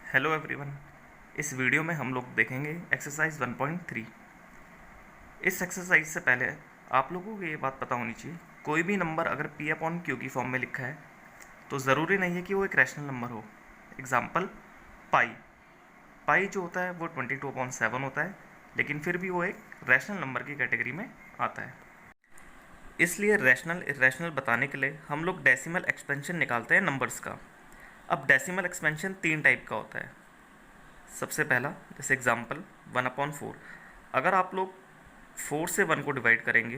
Hello everyone. इस video में हम लोग देखेंगे एक्सरसाइज 1.3। इस एक्सरसाइज से पहले आप लोगों को ये बात पता होनी चाहिए, कोई भी नंबर अगर पी अपॉन क्यू की फॉर्म में लिखा है तो ज़रूरी नहीं है कि वो एक रैशनल नंबर हो। एग्जाम्पल पाई। पाई जो होता है वो 22/7 होता है, लेकिन फिर भी वो एक रैशनल नंबर की कैटेगरी में आता है। इसलिए रैशनल इरेशनल बताने के लिए हम लोग डेसिमल एक्सपेंशन निकालते हैं नंबर्स का। अब डेसिमल एक्सपेंशन 3 टाइप का होता है। सबसे पहला, जैसे एग्जांपल 1/4। अगर आप लोग 4 से 1 को डिवाइड करेंगे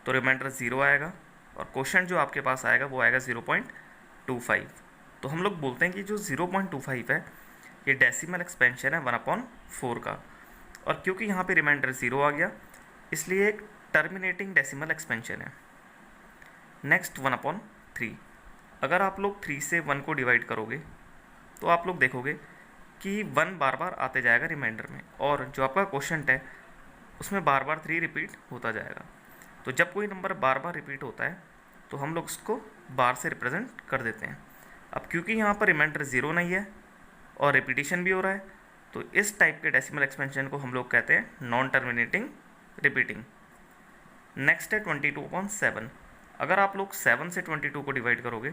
तो रिमाइंडर 0 आएगा और क्वेश्चन जो आपके पास आएगा वो आएगा 0.25। तो हम लोग बोलते हैं कि जो 0.25 है ये डेसिमल एक्सपेंशन है 1/4 का। और क्योंकि यहाँ पे रिमाइंडर 0 आ गया इसलिए एक टर्मिनेटिंग डेसिमल एक्सपेंशन है। नेक्स्ट 1/3। अगर आप लोग 3 से 1 को डिवाइड करोगे तो आप लोग देखोगे कि 1 बार बार आते जाएगा रिमाइंडर में, और जो आपका क्वोशंट है उसमें बार बार 3 रिपीट होता जाएगा। तो जब कोई नंबर बार बार रिपीट होता है तो हम लोग उसको बार से रिप्रेजेंट कर देते हैं। अब क्योंकि यहाँ पर रिमाइंडर 0 नहीं है और रिपीटिशन भी हो रहा है तो इस टाइप के डेसिमल एक्सपेंशन को हम लोग कहते हैं नॉन टर्मिनेटिंग रिपीटिंग। नेक्स्ट है 22/7। अगर आप लोग 7 से 22 को डिवाइड करोगे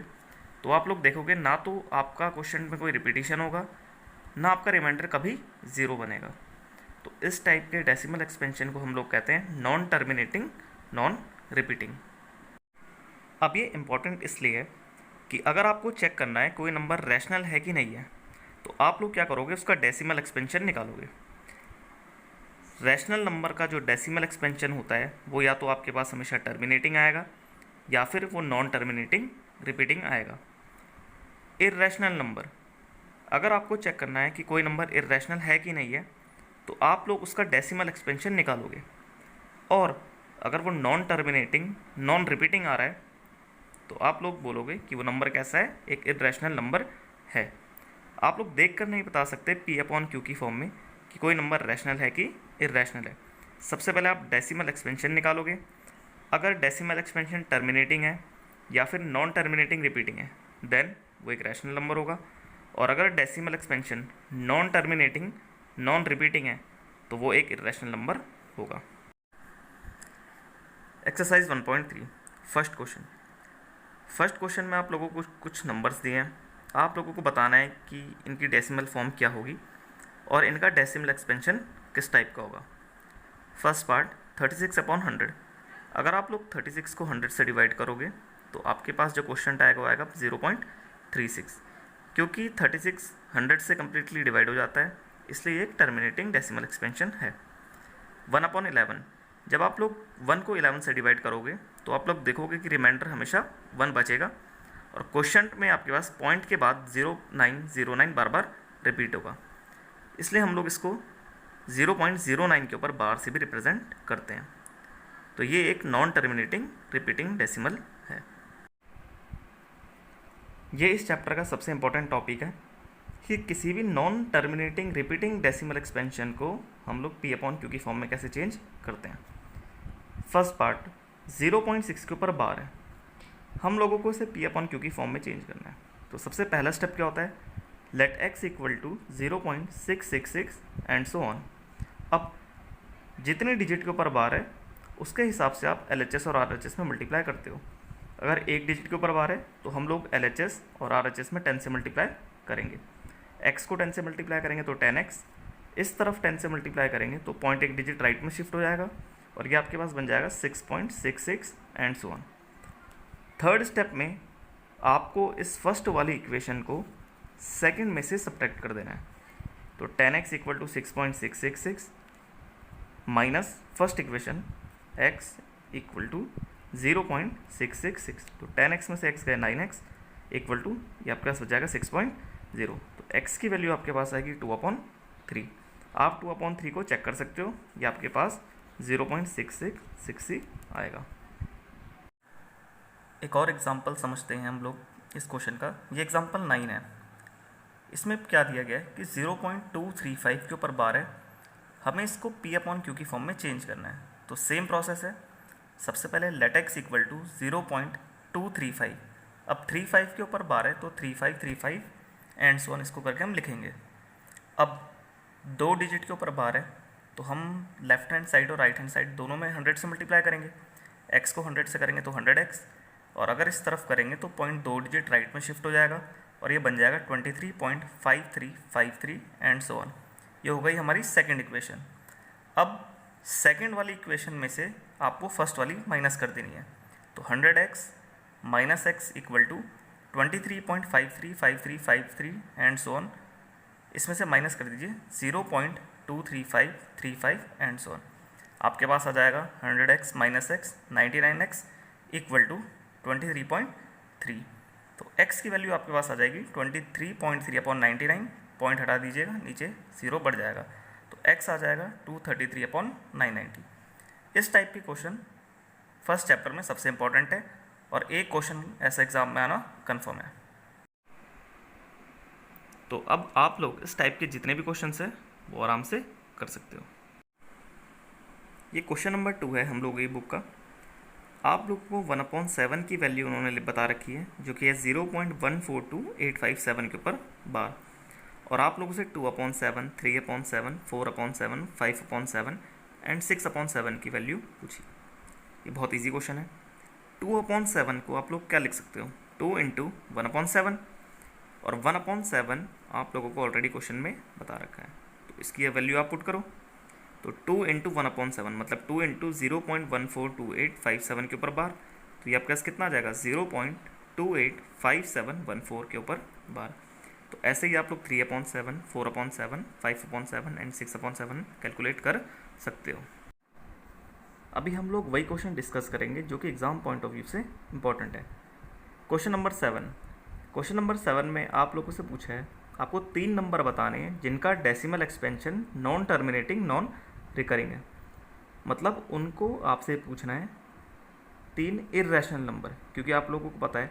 तो आप लोग देखोगे ना तो आपका क्वेश्चन में कोई रिपीटिशन होगा ना आपका रिमाइंडर कभी 0 बनेगा। तो इस टाइप के डेसिमल एक्सपेंशन को हम लोग कहते हैं नॉन टर्मिनेटिंग नॉन रिपीटिंग। अब ये इम्पॉर्टेंट इसलिए है कि अगर आपको चेक करना है कोई नंबर रैशनल है कि नहीं है तो आप लोग क्या करोगे, उसका डेसिमल एक्सपेंशन निकालोगे। रैशनल नंबर का जो डेसिमल एक्सपेंशन होता है वो या तो आपके पास हमेशा टर्मिनेटिंग आएगा या फिर वो नॉन टर्मिनेटिंग रिपीटिंग आएगा। इर्रेशनल नंबर, अगर आपको चेक करना है कि कोई नंबर इर्रेशनल है कि नहीं है तो आप लोग उसका डेसिमल एक्सपेंशन निकालोगे। और अगर वो नॉन टर्मिनेटिंग नॉन रिपीटिंग आ रहा है तो आप लोग बोलोगे कि वो नंबर कैसा है, एक इर्रेशनल नंबर है। आप लोग देख कर नहीं बता सकते पी अपॉन क्यू की फॉर्म में कि कोई नंबर रैशनल है कि इर्रेशनल है। सबसे पहले आप डेसिमल एक्सपेंशन निकालोगे। अगर डेसिमल एक्सपेंशन टर्मिनेटिंग है या फिर नॉन टर्मिनेटिंग रिपीटिंग है देन वो एक रैशनल नंबर होगा। और अगर decimal expansion non terminating non repeating है तो वो एक इर्रेशनल नंबर होगा। एक्सरसाइज 1.3 फर्स्ट क्वेश्चन में आप लोगों को कुछ नंबर्स दिए हैं। आप लोगों को बताना है कि इनकी डेसिमल फॉर्म क्या होगी और इनका डेसिमल एक्सपेंशन किस टाइप का होगा। First part 36/100। अगर आप लोग 36 को 100 से डिवाइड करोगे तो आपके पास जो क्वेश्चन आएगा वो आएगा 0.36। क्योंकि 36 100 से कम्प्लीटली डिवाइड हो जाता है इसलिए एक टर्मिनेटिंग डेसिमल एक्सपेंशन है। 1/11। जब आप लोग 1 को 11 से डिवाइड करोगे तो आप लोग देखोगे कि रिमाइंडर हमेशा 1 बचेगा और क्वेश्चन में आपके पास पॉइंट के बाद 0909 बार बार रिपीट होगा, इसलिए हम लोग इसको 0.09 के ऊपर बार से भी रिप्रेजेंट करते हैं। तो ये एक नॉन टर्मिनेटिंग रिपीटिंग डेसिमल है। ये इस चैप्टर का सबसे इम्पोर्टेंट टॉपिक है कि किसी भी non terminating repeating decimal expansion को हम लोग पी अपॉन क्यू की फॉर्म में कैसे चेंज करते हैं। फर्स्ट पार्ट 0.6 के ऊपर बार है, हम लोगों को इसे पी अपॉन क्यू की फॉर्म में चेंज करना है। तो सबसे पहला स्टेप क्या होता है, let X equal to 0.666 and so on. अब जितने डिजिट के ऊपर बार है उसके हिसाब से आप LHS और RHS में मल्टीप्लाई करते हो। अगर एक डिजिट के ऊपर बार है तो हम लोग LHS और RHS में 10 से मल्टीप्लाई करेंगे। x को 10 से मल्टीप्लाई करेंगे तो 10x, इस तरफ 10 से मल्टीप्लाई करेंगे तो पॉइंट एक डिजिट राइट में शिफ्ट हो जाएगा और ये आपके पास बन जाएगा 6.66 and so on. Third step में आपको इस फर्स्ट वाली इक्वेशन को सेकंड में से सब्ट्रैक्ट कर देना है। तो 10x equal to 6.666 minus first equation x equal to 0.666। तो 10x में से x गए 9x इक्वल टू ये आपके पास हो जाएगा 6.0। तो x की वैल्यू आपके पास आएगी 2/3। आप 2/3 को चेक कर सकते हो, ये आपके पास 0.6666 आएगा। एक और एग्जांपल समझते हैं हम लोग इस क्वेश्चन का। ये एग्जांपल 9 है। इसमें क्या दिया गया है कि 0.235 के ऊपर बार है, हमें इसको पी अपॉन क्यू की फॉर्म में चेंज करना है। तो सेम प्रोसेस है। सबसे पहले लेट एक्स इक्वल टू 0.235। अब 35 के ऊपर बार है तो 3535 एंड सो ऑन इसको करके हम लिखेंगे। अब 2 डिजिट के ऊपर बार है तो हम लेफ्ट हैंड साइड और राइट हैंड साइड दोनों में 100 से मल्टीप्लाई करेंगे। x को 100 से करेंगे तो 100x, और अगर इस तरफ करेंगे तो पॉइंट 2 डिजिट राइट में शिफ्ट हो जाएगा और ये बन जाएगा 23.5353 एंड सो ऑन। ये हो गई हमारी सेकंड इक्वेशन। अब सेकंड वाली इक्वेशन में से आपको फर्स्ट वाली माइनस कर देनी है, तो 100x minus X equal to 23.535353 and so on. इसमें से माइनस कर दीजिए 0.23535 एंड सो ऑन। आपके पास आ जाएगा 100x minus x 99x equal to 23.3। तो x की वैल्यू आपके पास आ जाएगी 23.3/99, पॉइंट हटा दीजिएगा, नीचे 0 बढ़ जाएगा, तो x आ जाएगा 233/990। इस टाइप के क्वेश्चन फर्स्ट चैप्टर में सबसे इंपॉर्टेंट है और एक क्वेश्चन ऐसा एग्जाम में आना कन्फर्म है। तो अब आप लोग इस टाइप के जितने भी क्वेश्चंस हैं वो आराम से कर सकते हो। ये क्वेश्चन नंबर 2 है हम लोग ये बुक का। आप लोग को 1/7 की वैल्यू उन्होंने बता रखी है जो कि है 0.142857 के ऊपर बार, और आप लोगों से 2/7, 3/7, 4/7, 5/7 एंड 6/7 की वैल्यू पूछी। ये बहुत इजी क्वेश्चन है। 2/7 को आप लोग क्या लिख सकते हो, 2 × 1/7, और 1/7 आप लोगों को ऑलरेडी क्वेश्चन में बता रखा है, तो इसकी ये वैल्यू आप पुट करो। तो 2 × 1/7 मतलब 2 × 0.142857 के ऊपर बार, तो ये आपके पास कितना आ जाएगा 0.285714 के ऊपर बार। तो ऐसे ही आप लोग 3/7, 4/7, 5/7 एंड 6/7 कैलकुलेट कर सकते हो। अभी हम लोग वही क्वेश्चन डिस्कस करेंगे जो कि एग्जाम पॉइंट ऑफ व्यू से इंपॉर्टेंट है। Question number 7। क्वेश्चन नंबर 7 में आप लोगों से पूछा है आपको 3 नंबर बताने हैं जिनका decimal expansion non terminating non recurring है। मतलब उनको आपसे पूछना है 3 इर्रेशनल नंबर, क्योंकि आप लोगों को पता है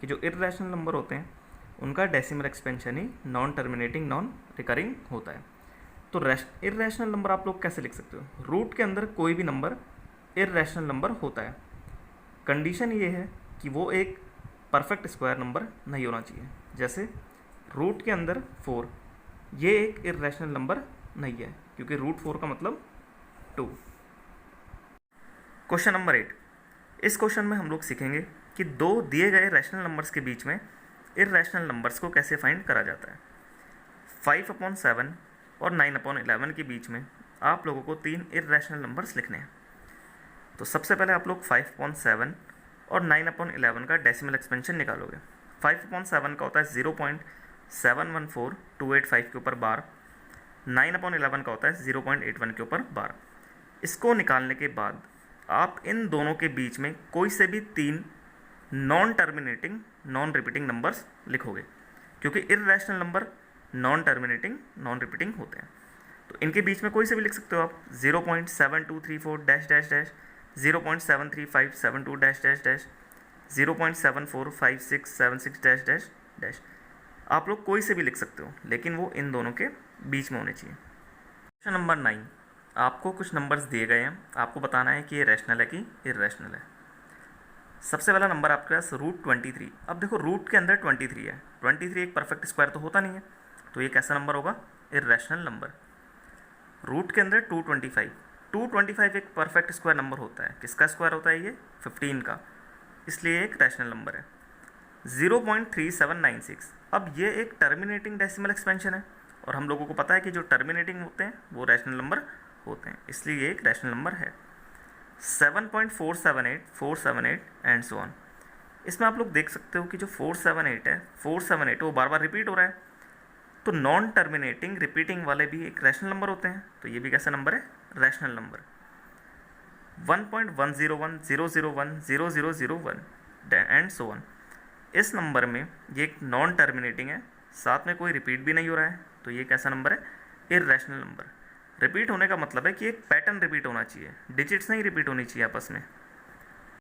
कि जो इर्रेशनल नंबर होते हैं उनका डेसिमल एक्सपेंशन ही नॉन टर्मिनेटिंग नॉन रिकरिंग होता है। तो इर्रेशनल नंबर आप लोग कैसे लिख सकते हो, रूट के अंदर कोई भी नंबर इर्रेशनल नंबर होता है। कंडीशन ये है कि वो एक परफेक्ट स्क्वायर नंबर नहीं होना चाहिए। जैसे रूट के अंदर 4, ये एक इर्रेशनल नंबर नहीं है क्योंकि रूट 4 का मतलब 2। Question number 8। इस क्वेश्चन में हम लोग सीखेंगे कि दो दिए गए रैशनल नंबर्स के बीच में इर्रेशनल नंबर्स को कैसे फाइंड करा जाता है। 5/7 और 9/11 के बीच में आप लोगों को 3 इर्रेशनल नंबर्स लिखने हैं। तो सबसे पहले आप लोग 5/7 और 9/11 का डेसिमल एक्सपेंशन निकालोगे। 5/7 का होता है 0.714285 के ऊपर बार, 9/11 का होता है 0.81 के ऊपर बार। इसको निकालने के बाद आप इन दोनों के बीच में कोई से भी 3 non terminating non repeating numbers लिखोगे, क्योंकि irrational number non terminating non repeating होते हैं। तो इनके बीच में कोई से भी लिख सकते हो आप, 0.7234 dash dash dash, 0.73572 dash dash dash, 0.745676 dash dash dash. आप लोग कोई से भी लिख सकते हो, लेकिन वो इन दोनों के बीच में होने चाहिए। Question number 9। आपको कुछ नंबर्स दिए गए हैं, आपको बताना है कि ये रैशनल है कि इर्रेशनल है। सबसे पहला नंबर आपके पास √23। अब देखो रूट के अंदर 23 है, 23 एक परफेक्ट स्क्वायर तो होता नहीं है, तो ये कैसा नंबर होगा, इर्रेशनल नंबर। रूट के अंदर 225 एक परफेक्ट स्क्वायर नंबर होता है। किसका स्क्वायर होता है ये, 15 का, इसलिए एक रैशनल नंबर है। 0.3796। अब ये एक टर्मिनेटिंग डेसिमल एक्सपेंशन है, और हम लोगों को पता है कि जो टर्मिनेटिंग होते हैं वो रैशनल नंबर होते हैं, इसलिए ये एक रैशनल नंबर है। 7.478 एंड सो ऑन। इसमें आप लोग देख सकते हो कि जो 478 है, 478 वो बार बार रिपीट हो रहा है, तो नॉन टर्मिनेटिंग रिपीटिंग वाले भी एक रैशनल नंबर होते हैं, तो ये भी कैसा नंबर है, rational number. 1.101 001 0001 and so on. इस नंबर में ये एक नॉन टर्मिनेटिंग है, साथ में कोई रिपीट भी नहीं हो रहा है, तो ये कैसा नंबर है, इर्रेशनल नंबर। रिपीट होने का मतलब है कि एक पैटर्न रिपीट होना चाहिए, डिजिट्स नहीं रिपीट होनी चाहिए आपस में,